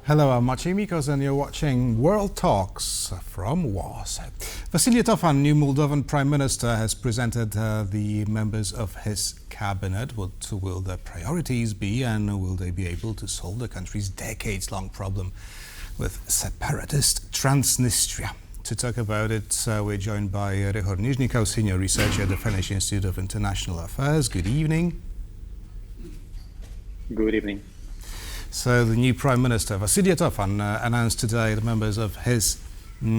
Hello, I'm Maciej, Mikos, and you're watching World Talks from Warsaw. Vasile Tofan, new Moldovan Prime Minister, has presented the members of his cabinet. What will their priorities be, and will they be able to solve the country's decades-long problem with separatist Transnistria? To talk about it, we're joined by Ryhor Nizhnikau, senior researcher at the Finnish Institute of International Affairs. Good evening. Good evening. So the new Prime Minister, Vasile Tofan, announced today the members of his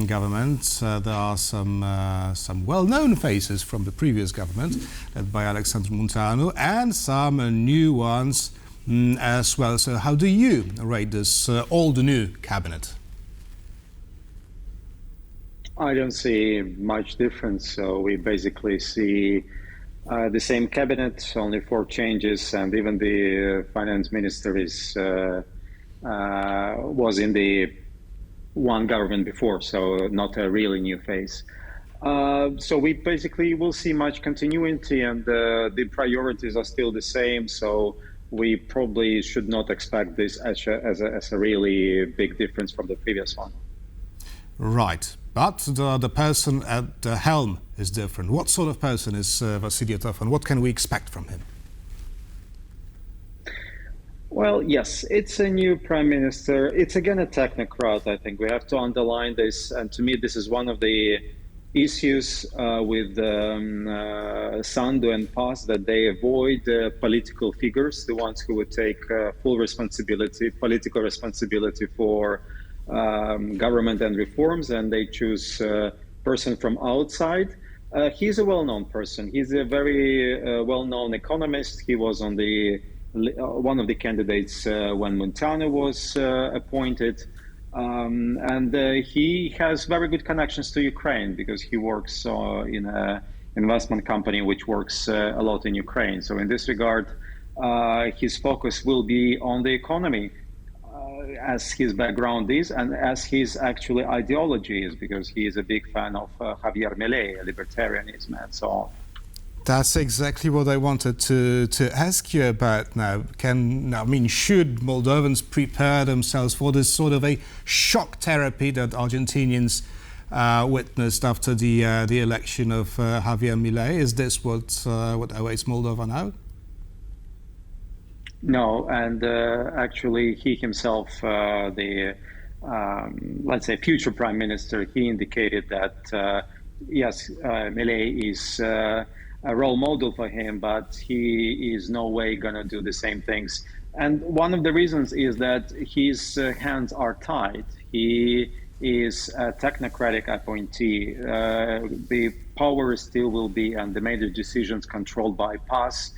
government. There are some well-known faces from the previous government, led by Alexandru Munteanu, and some new ones as well. So how do you rate this old new cabinet? I don't see much difference. So we basically see the same cabinet, only 4 changes, and even the finance minister was in the one government before, so not a really new face. So we basically will see much continuity, and the priorities are still the same. So we probably should not expect this as a really big difference from the previous one. Right. But the person at the helm is different. What sort of person is Vasile Tofan? What can we expect from him? Well, yes, it's a new prime minister. It's again a technocrat. I think we have to underline this. And to me, this is one of the issues with Sandu and PAS, that they avoid political figures, the ones who would take full responsibility, political responsibility for government and reforms, and they choose a person from outside. He's a well-known person. He's a very well-known economist. He was on the one of the candidates when Munteanu was appointed, and he has very good connections to Ukraine because he works in an investment company which works a lot in Ukraine. So in this regard, his focus will be on the economy, as his background is, and as his actually ideology is, because he is a big fan of Javier Milei, libertarianism, and so on. That's exactly what I wanted to ask you about now. Should Moldovans prepare themselves for this sort of a shock therapy that Argentinians witnessed after the election of Javier Milei? Is this what awaits Moldova now? No, and actually he himself, let's say future prime minister, he indicated that yes, Milei is a role model for him, but he is no way going to do the same things. And one of the reasons is that his hands are tied. He is a technocratic appointee. The power still will be, and the major decisions controlled by PAS,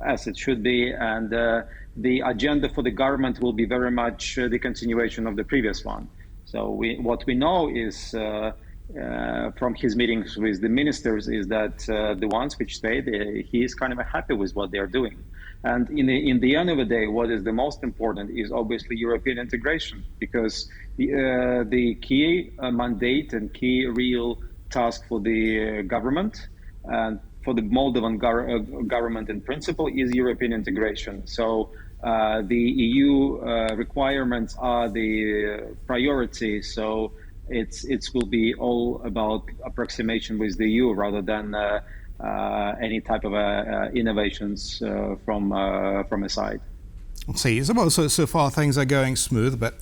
as it should be, and the agenda for the government will be very much the continuation of the previous one. So what we know is from his meetings with the ministers is that the ones which stay, he is kind of happy with what they are doing. And in the end of the day, what is the most important is obviously European integration, because the key mandate and key real task for the government and for the Moldovan government in principle is European integration. So the EU requirements are the priority. So it will be all about approximation with the EU rather than any type of innovations from a side. See, so far things are going smooth, but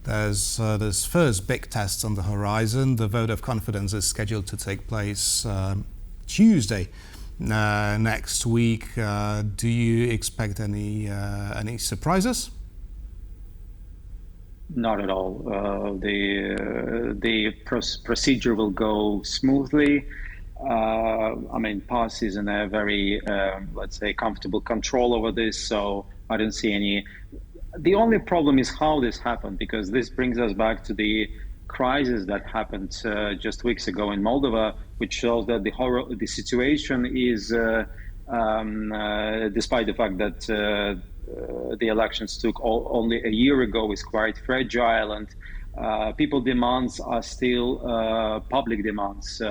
there's first big tests on the horizon. The vote of confidence is scheduled to take place Tuesday next week. Do you expect any surprises? Not at all. The procedure will go smoothly. PAS is in a very, let's say, comfortable control over this, so I don't see any. The only problem is how this happened, because this brings us back to the crisis that happened just weeks ago in Moldova, which shows that the situation is, despite the fact that the elections took only a year ago, is quite fragile, and people demands are still public demands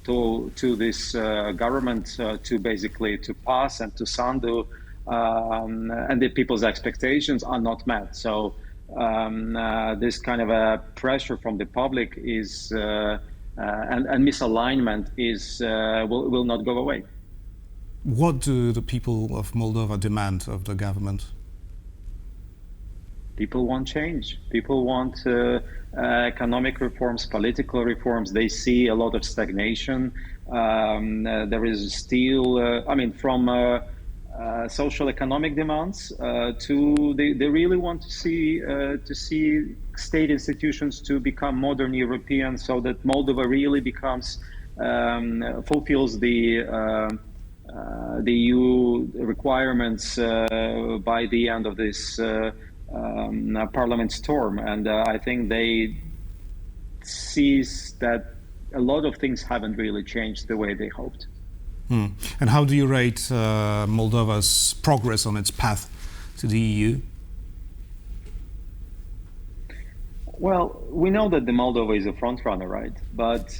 to this government to basically to PAS and to Sandu, and the people's expectations are not met. So this kind of a pressure from the public is and misalignment is will not go away. What do the people of Moldova demand of the government? People want change. People want economic reforms, political reforms. They see a lot of stagnation. There is still, from social economic demands to they really want to see state institutions to become modern European, so that Moldova really becomes fulfills the EU requirements by the end of this parliament's term. And I think they sees that a lot of things haven't really changed the way they hoped. And how do you rate Moldova's progress on its path to the EU? Well, we know that the Moldova is a front runner, right? But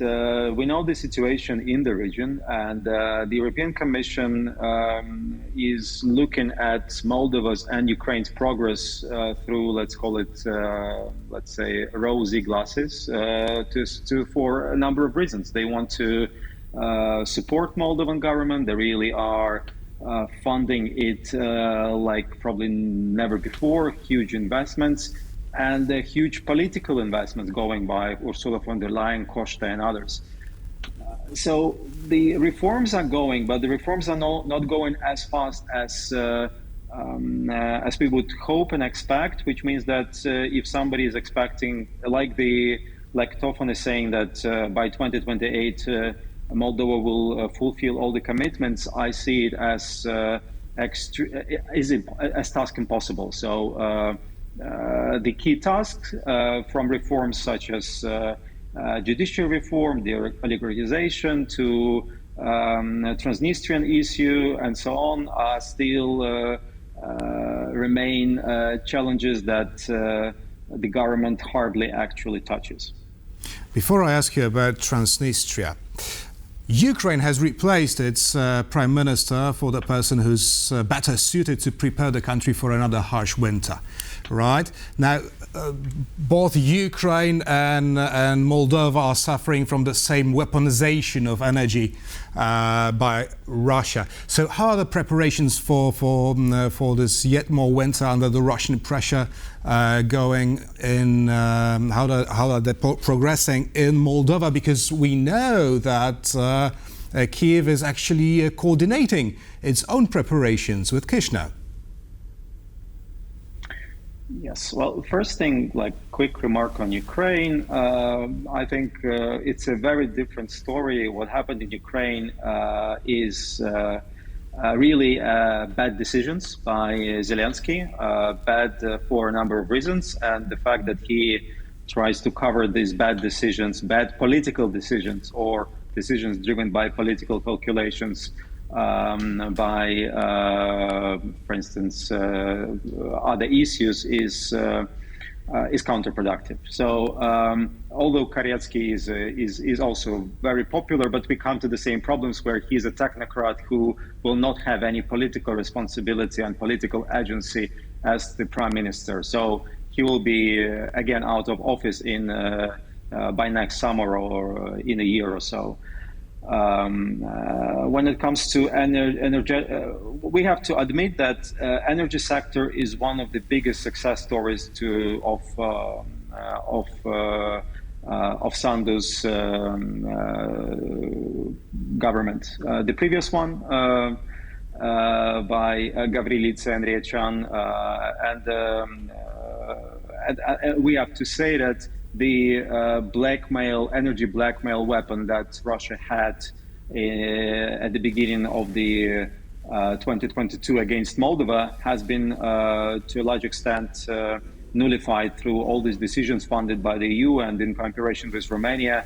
we know the situation in the region, and the European Commission is looking at Moldova's and Ukraine's progress through, let's call it, let's say, rosy glasses, for a number of reasons. They want to support Moldovan government. They really are funding it like probably never before, huge investments. And the huge political investments going by Ursula von der Leyen, Costa, and others. So the reforms are going, but the reforms are not going as fast as we would hope and expect. Which means that if somebody is expecting, like Tofan is saying, that by 2028 Moldova will fulfill all the commitments, I see it as task impossible. So. The key tasks from reforms such as judicial reform, the oligarchization, to Transnistrian issue, and so on, still remain challenges that the government hardly actually touches. Before I ask you about Transnistria, Ukraine has replaced its prime minister for the person who's better suited to prepare the country for another harsh winter. Right now, both Ukraine and Moldova are suffering from the same weaponization of energy by Russia. So, how are the preparations for this yet more winter under the Russian pressure going in? How are they progressing in Moldova? Because we know that Kiev is actually coordinating its own preparations with Chisinau. Yes. Well, first thing, like quick remark on Ukraine. I think it's a very different story. What happened in Ukraine is really bad decisions by Zelensky, bad for a number of reasons. And the fact that he tries to cover these bad decisions, bad political decisions, or decisions driven by political calculations, by, for instance, other issues is counterproductive. So, although Karyatski is also very popular, but we come to the same problems where he's a technocrat who will not have any political responsibility and political agency as the prime minister. So he will be again out of office in by next summer or in a year or so. When it comes to energy, we have to admit that energy sector is one of the biggest success stories of Sandu's government. The previous one by Gavrilica and Riechan, and we have to say that the energy blackmail weapon that Russia had at the beginning of the 2022 against Moldova has been to a large extent nullified through all these decisions funded by the EU and in cooperation with Romania.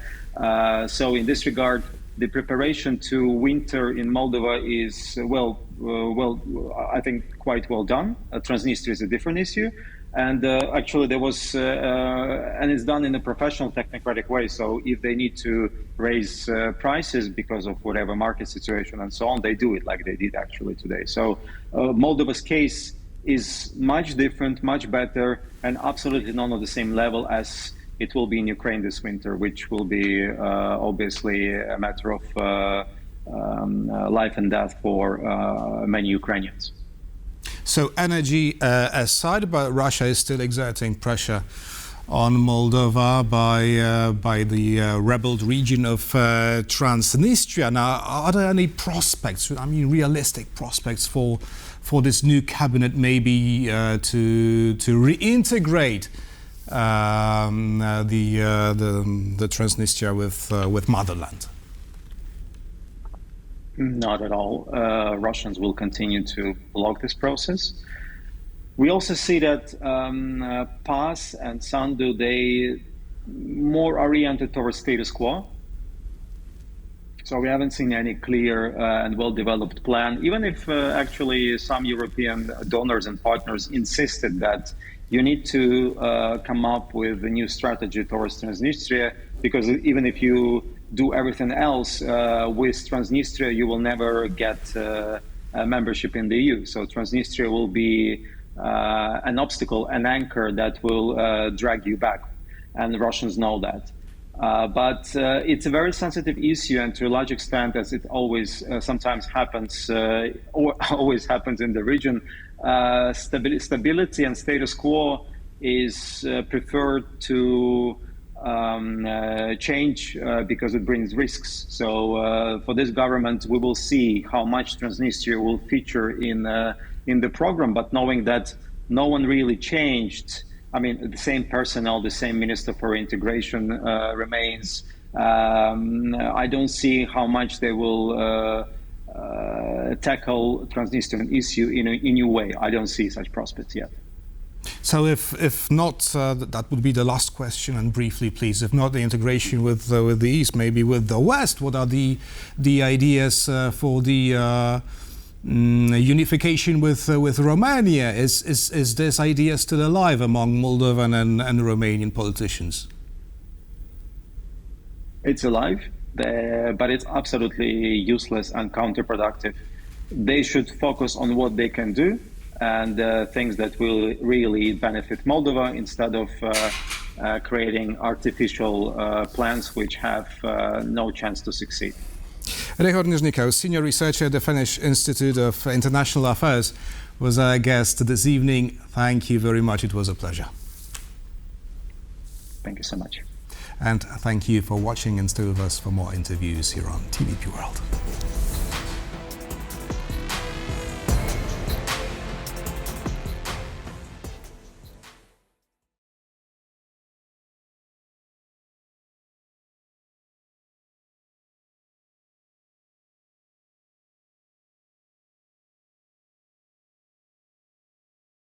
So in this regard, the preparation to winter in Moldova is, I think quite well done. Transnistria is a different issue. And actually there was, and it's done in a professional technocratic way. So if they need to raise prices because of whatever market situation and so on, they do it like they did actually today. So Moldova's case is much different, much better, and absolutely not on the same level as it will be in Ukraine this winter, which will be obviously a matter of life and death for many Ukrainians. So energy aside, but Russia is still exerting pressure on Moldova by the rebelled region of Transnistria. Now, are there any prospects, I mean realistic prospects for this new cabinet maybe to reintegrate the Transnistria with motherland? Not at all. Russians will continue to block this process. We also see that PAS and Sandu, they more oriented towards status quo. So we haven't seen any clear and well-developed plan, even if actually some European donors and partners insisted that you need to come up with a new strategy towards Transnistria, because even if you do everything else with Transnistria, you will never get membership in the EU. So Transnistria will be an obstacle, an anchor that will drag you back, and the Russians know that. But it's a very sensitive issue, and to a large extent, as it always sometimes happens, or always happens in the region, stability and status quo is preferred to change because it brings risks. So for this government, we will see how much Transnistria will feature in the program, but knowing that no one really changed. I mean, the same personnel, the same minister for integration remains. I don't see how much they will tackle Transnistrian issue in a new way. I don't see such prospects yet. So if not, that would be the last question, and briefly, please, if not the integration with the East, maybe with the West, what are the ideas for the unification with Romania? Is this idea still alive among Moldovan and Romanian politicians? It's alive, but it's absolutely useless and counterproductive. They should focus on what they can do and things that will really benefit Moldova, instead of creating artificial plans which have no chance to succeed. Ryhor Nizhnikau, senior researcher at the Finnish Institute of International Affairs, was our guest this evening. Thank you very much. It was a pleasure. Thank you so much. And thank you for watching, and stay with us for more interviews here on TVP World.